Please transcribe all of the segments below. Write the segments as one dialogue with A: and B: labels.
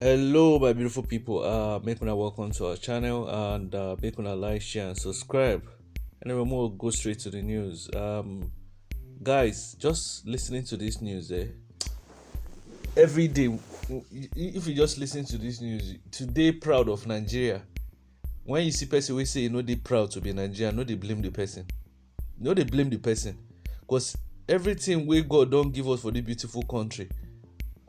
A: Hello, my beautiful people. Make una welcome to our channel and make una like, share, and subscribe. Anyway, we'll go straight to the news. Guys, just listening to this news, every day, if you just listen to this news, today proud of Nigeria. When you see person we say you know they proud to be Nigerian, no they blame the person. No they blame the person, because everything we God don't give us for the beautiful country.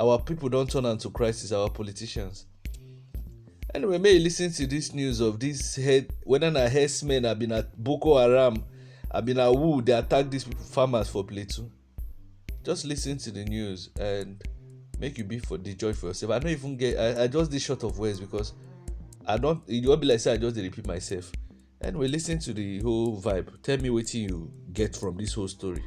A: Our people don't turn into crisis. Our politicians. Anyway, may you listen to this news of this head, whether na herdsmen have been at Boko Haram, have been at Wu, they attack these people, farmers for PLATEAU. Just listen to the news and make you be for the joy for yourself. I don't even get, I just did short of words because I don't, it won't be like say I just repeat myself. Anyway, listen to the whole vibe. Tell me what you get from this whole story.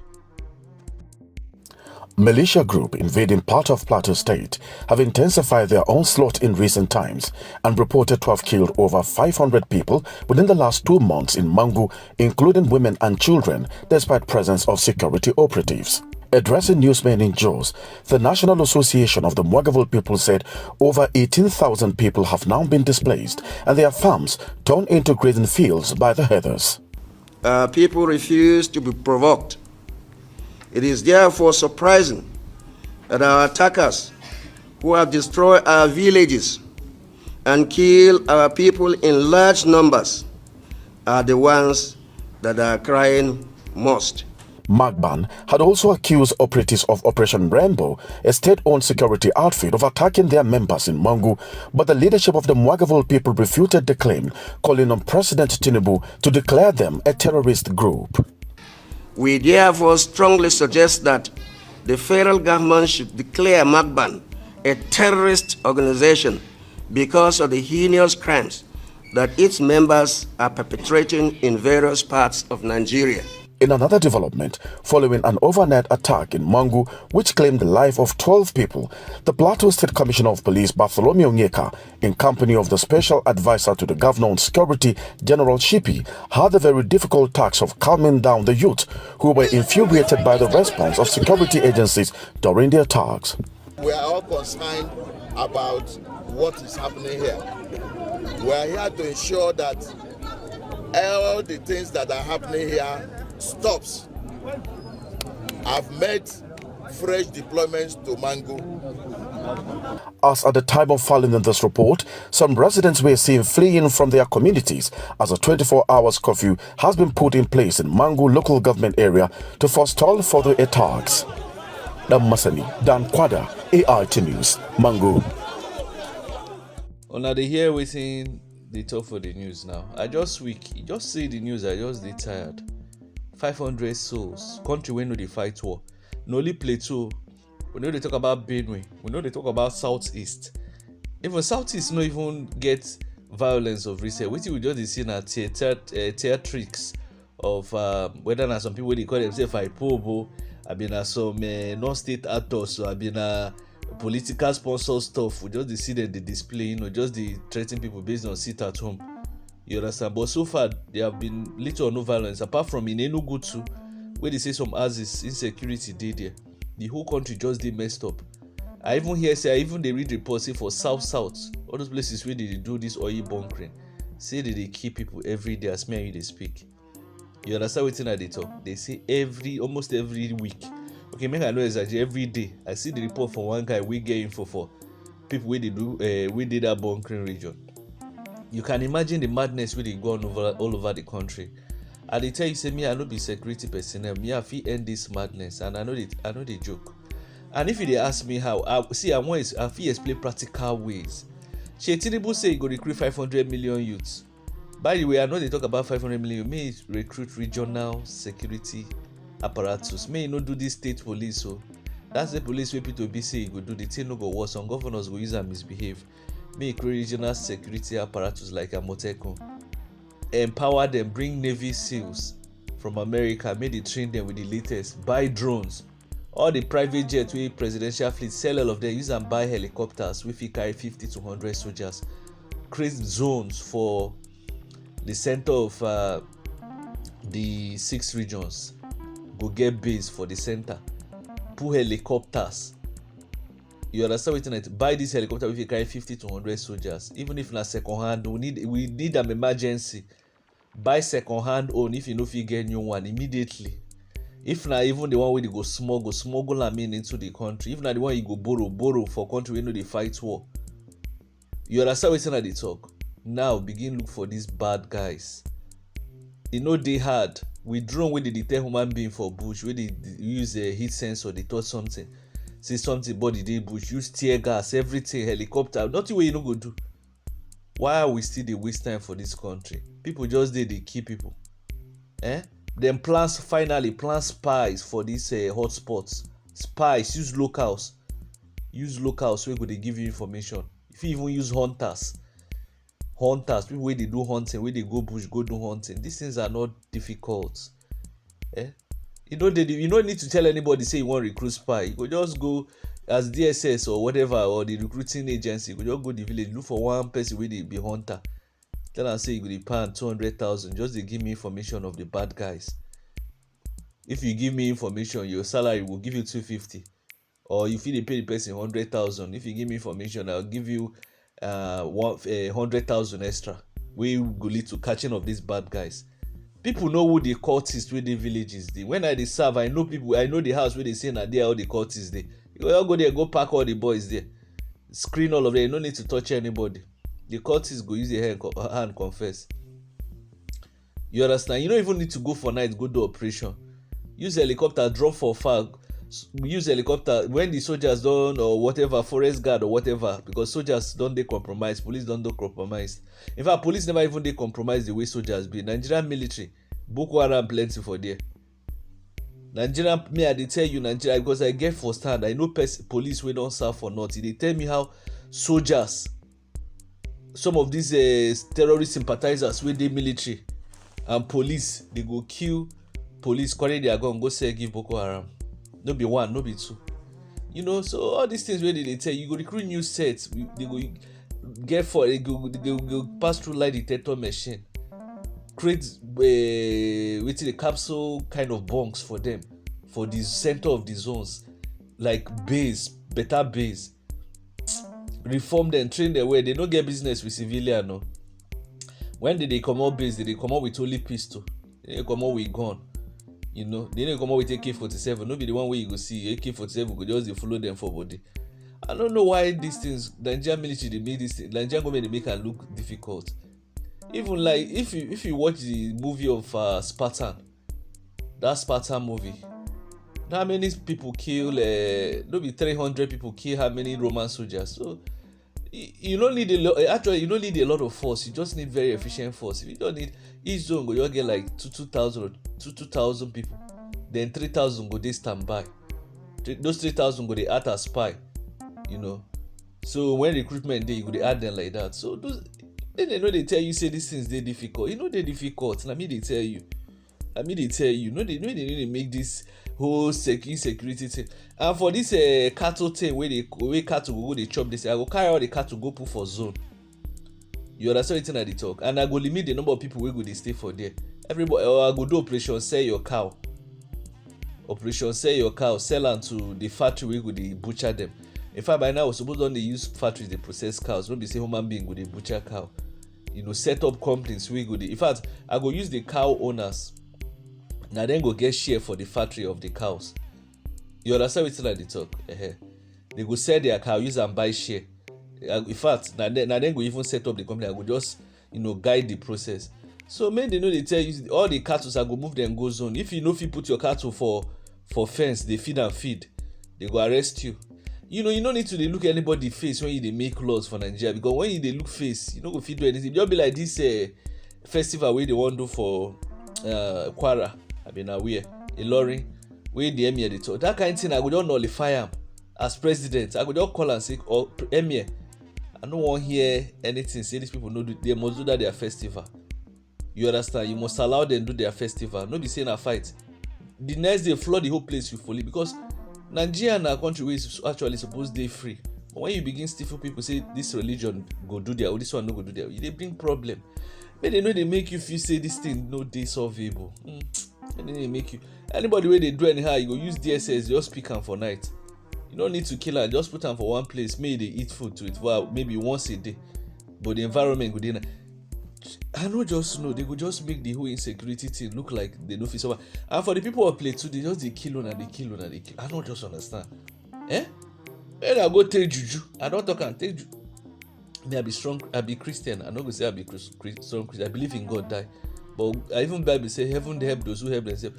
B: Militia group invading part of Plateau State have intensified their onslaught in recent times and reported to have killed over 500 people within the last 2 months in Mangu, including women and children, despite presence of security operatives. Addressing newsmen in Jos, the National Association of the Mwagavul people said over 18,000 people have now been displaced and their farms turned into grazing fields by the herders.
C: People refuse to be provoked. It is therefore surprising that our attackers, who have destroyed our villages and killed our people in large numbers, are the ones that are crying most.
B: Magban had also accused operatives of Operation Rainbow, a state-owned security outfit, of attacking their members in Mangu, but the leadership of the Mwagavul people refuted the claim, calling on President TINUBU to declare them a terrorist group.
C: We therefore strongly suggest that the federal government should declare Magban a terrorist organization because of the heinous crimes that its members are perpetrating in various parts of Nigeria.
B: In another development, following an overnight attack in Mangu, which claimed the life of 12 people, the Plateau State Commissioner of Police Bartholomew Nyeka, in company of the Special Advisor to the Governor on Security, General Shipi, had the very difficult task of calming down the youth who were infuriated by the response of security agencies during the attacks.
D: We are all concerned about what is happening here. We are here to ensure that all the things that are happening here stops. I've made fresh deployments to Mangu.
B: As at the time of filing in this report, some residents were seen fleeing from their communities as a 24 hours curfew has been put in place in Mangu local government area to forestall further attacks. Masani Dan Kwada, AIT News, Mangu.
A: Now they hear waiting they talk for the news now. I just see the news, I just get tired. 500 souls, country we know they fight war. No only PLATEAU, we know they talk about Benue, we know they talk about Southeast. Even Southeast no even get violence of recent. Which we just see now theatrics of whether na some people they call themselves Ipobo, I been some non-state actors, so I been political sponsor stuff. We just see them they display, just the threatening people based on sit at home. You understand? But so far there have been little or no violence, apart from in Enugu too, where they say some houses insecurity dey there. The whole country just dey messed up. I even hear say they read reports say for south, all those places where they do this oil bunkering, say that they kill people every day as me and you they speak. You understand wetin I dey talk? They say almost every week. Okay, make I no exaggerate, every day I see the report from one guy we get info for people where they do we did that bunkering region. You can imagine the madness wey dey go on all over the country. I dey tell you say me I no be security personnel, me I fit end this madness, and I know dey joke. And if you dey ask me how, I fit explain practical ways. TINUBU say e go recruit 500 million youths. By the way, I know they talk about 500 million. May e recruit regional security apparatus. May e no do this state police. So that's the police wey people be say e go do. The thing no go worse. Some governors go use and misbehave. May e create regional security apparatus like Amotekun. Empower them, bring Navy SEALs from America, may they train them with the latest, buy drones. All the private jets wey presidential fleet, sell all of them, use and buy helicopters wey fit carry 50 to 100 soldiers. Create zones for the center of the 6 regions. Go get base for the center. Put helicopters. You understand wetin I mean? Buy this helicopter if you carry 50 to 100 soldiers. Even if na second hand, we need an emergency. Buy second hand own if you no fit get new one immediately. If na even the one wey dey go smuggle am into the country. If na the one you go borrow for country wey no dey fight war. You understand wetin I dey talk? Now begin look for these bad guys. E no dey hard. With drone wey dey detect human being for bush, wey dey use a heat sensor, dey touch something, say something body dey bush, use tear gas, everything, helicopter, nothing wey you no go do. Why are we still dey waste time for this country? People just dey kill people. Dem finally plan spies for these hotspots. Spies, use locals wey go dey give you information. If you even use hunters, people wey dey do hunting, wey dey go bush go do hunting. These things are not difficult. You no need to tell anybody say you wan recruit spy. You go just go as DSS or whatever, or the recruiting agency. You go just go the village, look for one person wey dey be hunter, tell am say you go dey pay am 200,000, just dey give me information of the bad guys. If you give me information, your salary will give you 250, or you fit dey pay the person 100,000. If you give me information, I'll give you 100,000 extra, wey go lead to catching of these bad guys. People know who the cultists wey dey villages dey. When I dey serve, I know people. I know the house wey dey say na there all the cultists dey. You go there, go pack all the boys there, screen all of them. You no need to touch anybody. The cultists go use their hand confess. You understand? You don't even need to go for night, go do operation. Use helicopter, drop for far. Use helicopter when the soldiers don, or whatever, forest guard or whatever, because soldiers don dey compromised, police don dey compromised. In fact, police never even dey compromised the way soldiers be. Nigerian military, Boko Haram plenty for there. Nigerian, me I dey tell you, Nigeria, because I get first hand. I know police wey don serve for north. They tell me how soldiers, some of these terrorist sympathizers wey dey military and police, they go kill police, carry their gun, go sell give Boko Haram. No be one, no be two. You know, so all these things wey they tell you, go recruit new sets. They go get for, they go pass through lie detector machine, create with the capsule kind of bunks for them, for the center of the zones, like base, better base. Reform them, train them where they don't get business with civilian. No. When they come out base, they come out with only pistol. They come out with gun. You know, they didn't come out with AK-47. No be the one way you go see AK-47 go just follow them for body. I don't know why these things, Nigerian military, they make this thing, Nigerian government, they make it look difficult. Even like if you watch the movie of Spartan, that Spartan movie, how many people kill? No be 300 people kill how many Roman soldiers? So you don't need a lot. Actually, you don't need a lot of force. You just need very efficient force. If you don't need, each zone go, you get like 2,000 people. Then 3,000 go they stand by. Those 3,000 go they act as spy. You know. So when recruitment day, you go they add them like that. So those, then they know they tell you say these things they difficult. You know they difficult. Let me they tell you. No, they make this whole security thing. And for this cattle thing, where cattle go they chop this, I go carry all the cattle go put for zone. You understand anything that they talk? And I go limit the number of people where go they stay for there. Everybody, or I go do operation sell your cow. Sell them to the factory where go they butcher them. In fact, by now we're supposed to only use factories they process cows. Don't be say human being go they butcher cow. You know, set up companies where go they. In fact, I go use the cow owners. Now then go get share for the factory of the cows. You understand what they talk? They go sell their cow, use and buy share. In fact, now then go even set up the company. I go just, guide the process. So make they know they tell you all the cattle I go move them go zone. If you know if you put your cattle for fence, they feed, they go arrest you. You no need to they look anybody face when they make laws for Nigeria, because when they look face, you know go feed do anything. Just be like this festival where they want to do for Kwara. I been aware Ilorin wey the emir dey talk that kind of thing. I go just nullify am as president. I go just call and say, emir, I no wan hear anything say these people no do, they must do that their festival. You understand? You must allow them do their festival. No be saying a fight. The next day flood the whole place with police, because Nigeria na country wey is actually supposed dey free. But when you begin stifle people, say this religion go do their, or this one no go do their, they bring problem. But they know they make you feel say this thing no dey solvable. And then they make you, anybody where they do anyhow, you go use DSS, just speak am for night. You don't need to kill am, just put am for one place, make e dey eat food to it, well, maybe once a day, but the environment go dey. I no just know, they go just make the whole insecurity thing look like they no fit survive. And for the people of Plateau, they just dey kill una, dey kill una, dey kill. I no just understand. Make I go take juju. I don talk am, take juju. Me, I be strong, I be Christian. I no go say I be strong Christian. I believe in God die. But I even Bible say heaven dey help those who help themselves.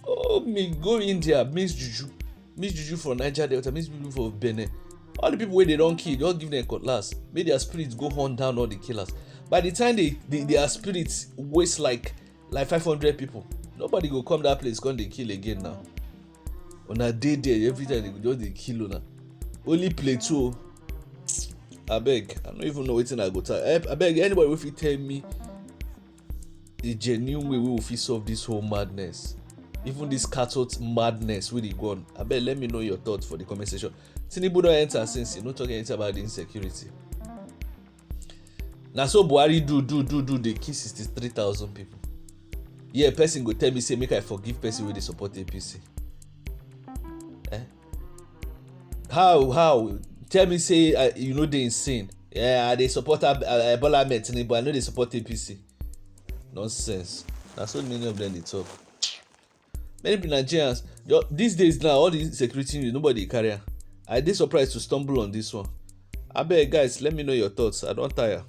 A: Oh, me go India, mix juju for Niger Delta, mix people for Benin. All the people wey they don kill, just give them cutlass. Make their spirits go hunt down all the killers. By the time their spirits waste like 500 people, nobody go come that place come dey kill again now. Una dey there every time they go just dey kill una. Only Plateau. Abeg, I don't even know wetin I go tell. Abeg, anybody wey fit tell me the genuine way we will fit solve this whole madness, even this cattle madness wey dey go on. Abeg, let me know your thoughts for the comment section. TINUBU don enter since he no talk anything about the insecurity. Na so Buhari do dey kill 63,000 people. Yeah, person go tell me say make I forgive person wey dey support APC. How? Tell me say you know dey insane. Yeah, I dey support Bola Ahmed Tinubu, I no dey support APC. Nonsense. Na so many of them dey talk. Many Nigerians these days now, all the insecurity news, nobody carry am. I dey surprised to stumble on this one. Abeg guys, let me know your thoughts. I don tire.